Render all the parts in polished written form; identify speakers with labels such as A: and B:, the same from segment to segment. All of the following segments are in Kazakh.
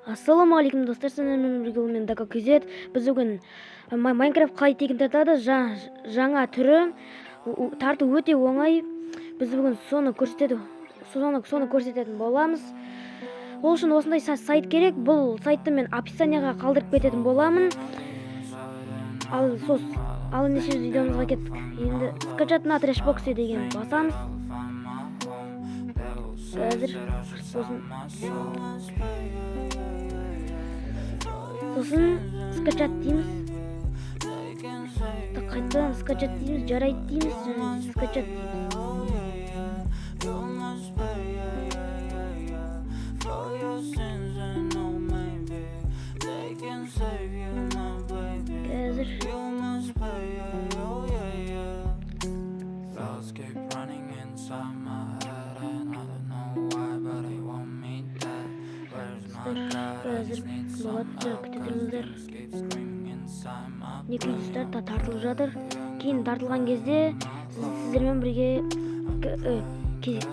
A: Ассалаумағалейкум достар, сіздермен бірге мен Дако KZ. Біз бүгін Майнкрафт қалай тегін тартады, жаңа түрі тарту өте оңай. Біз бүгін соны көрсететін боламыз. Ол үшін осындай сайт керек. Бұл сайтты мен описанияға қалдырып кететін боламын. Ал ендеше видеомызға кеттік. Енді скачать на трэшбоксе деген басамыз. Қазір сосын скачать дейміз. Қайтадан скачать дейміз, жарайды дейміз, және скачать дейміз. Қазір болады, күтетіңіздер. Екі видеостар тартылып жатыр. Кейін тартылған кезде сіздермен бірге қазір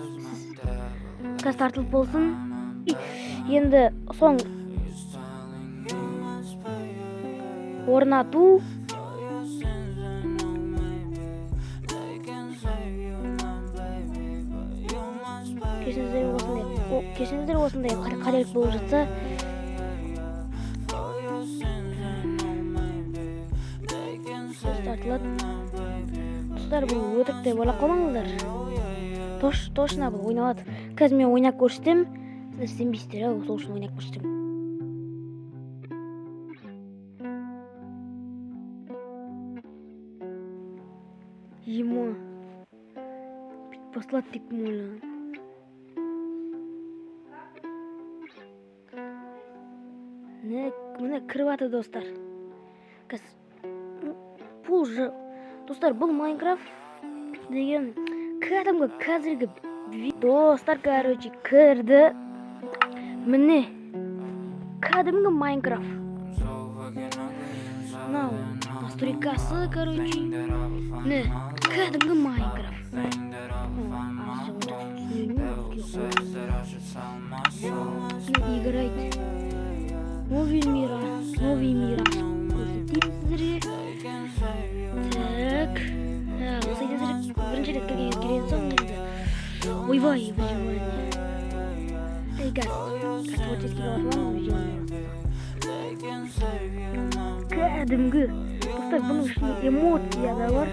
A: тартылып болсын. Енді соң орнату. Кешіңіздер осындай қателік болып жатса, тартылады. Достар, бұл өтірік деп ойлап қалмаңыздар. Точно бұл ойналады. Қазір мен ойнап көрсетем. Сіздер сенбейсіздер, сол үшін ойнап көрсетем. Ема послать деп ойлаймын. Міне кіріп жатыр достар. Достар, бұл Майнкрафт деген кәдімгі қазіргі достар, кірді. Міне кәдімгі Майнкрафт. Мынау настройкасы, міне кәдімгі Майнкрафт. Играйте. Новый мир. Так. Бірінші рет келген соң енді. Ойбай, выживание. Эй, газ. Творческие орламы видеоны. Кәдімгі. Достар, бұның ішінде эмоция да бар.